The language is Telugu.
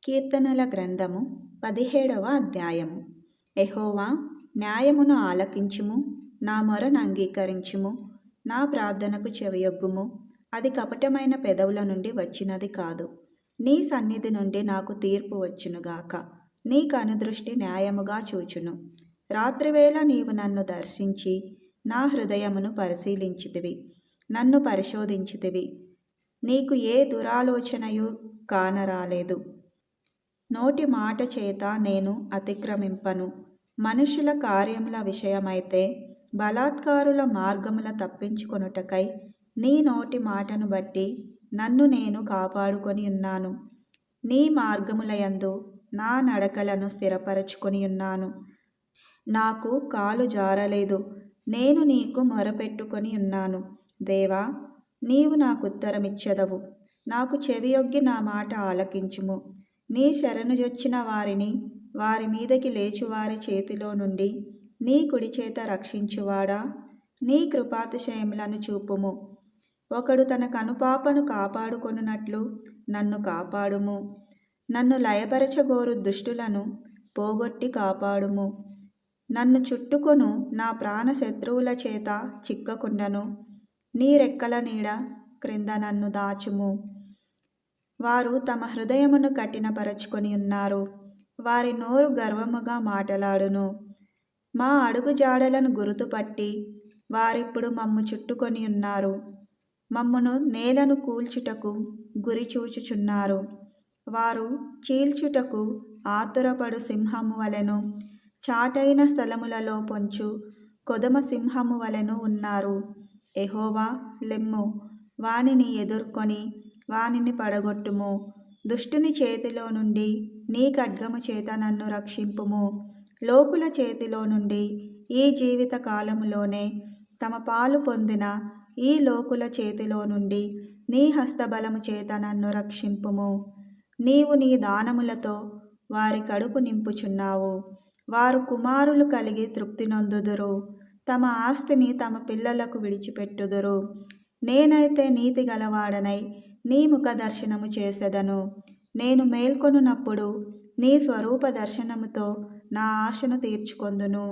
కీర్తనల గ్రంథము 17వ అధ్యాయము. యెహోవా, న్యాయమును ఆలకించుము, నా మొరను అంగీకరించుము, నా ప్రార్థనకు చెవియొగ్గుము. అది కపటమైన పెదవుల నుండి వచ్చినది కాదు. నీ సన్నిధి నుండి నాకు తీర్పు వచ్చునుగాక. నీ కనుదృష్టి న్యాయముగా చూచును. రాత్రివేళ నీవు నన్ను దర్శించి నా హృదయమును పరిశీలించితివి, నన్ను పరిశోధించితివి. నీకు ఏ దురాలోచనయు కానరాలేదు. నోటి మాట చేత నేను అతిక్రమింపను. మనుషుల కార్యముల విషయమైతే బలాత్కారుల మార్గముల తప్పించుకొనుటకై నీ నోటి మాటను బట్టి నన్ను నేను కాపాడుకొని ఉన్నాను. నీ మార్గములయందు నా నడకలను స్థిరపరచుకొని ఉన్నాను. నాకు కాలు జారలేదు. నేను నీకు మొరపెట్టుకొని ఉన్నాను. దేవా, నీవు నాకుత్తరమిచ్చెదవు. నాకు చెవియొగ్గి నా మాట ఆలకించుము. నీ శరణుజొచ్చిన వారిని, వారి మీదకి లేచువారి చేతిలో నుండి నీ కుడిచేత రక్షించువాడా, నీ కృపాతిశయములను చూపుము. ఒకడు తన కనుపాపను కాపాడుకొనున్నట్లు నన్ను కాపాడుము. నన్ను లయపరచగోరు దుష్టులను పోగొట్టి కాపాడుము. నన్ను చుట్టుకొను నా ప్రాణ శత్రువుల చేత చిక్కకుండను. నీ రెక్కల నీడ క్రింద నన్ను దాచుము. వారు తమ హృదయమును కఠినపరచుకొని ఉన్నారు. వారి నోరు గర్వముగా మాటలాడును. మా అడుగు జాడలను గుర్తుపట్టి వారిప్పుడు మమ్ము చుట్టుకొని ఉన్నారు. మమ్మును నేలను కూల్చుటకు గురి చూచుచున్నారు. వారు చీల్చుటకు ఆతురపడు సింహము వలెను, చాటైన స్థలములలో పొంచు కొదమ సింహము వలెను ఉన్నారు. యెహోవా, లెమ్ము, వానిని ఎదుర్కొని వానిని పడగొట్టుము. దుష్టుని చేతిలో నుండి నీ ఖడ్గము చేత నన్ను రక్షింపుము. లోకుల చేతిలో నుండి ఈ జీవిత కాలములోనే తమ పాలు పొందిన ఈ లోకుల చేతిలో నుండి నీ హస్తబలము చేత నన్ను రక్షింపుము. నీవు నీ దానములతో వారి కడుపు నింపుచున్నావు. వారు కుమారులు కలిగి తృప్తి నొందుదురు. తమ ఆస్తిని తమ పిల్లలకు విడిచిపెట్టుదురు. నేనైతే నీతి గలవాడనై నీ ముఖ దర్శనము చేసెదను. నేను మేల్కొనున్నప్పుడు నీ స్వరూప దర్శనముతో నా ఆశను తీర్చుకొందును.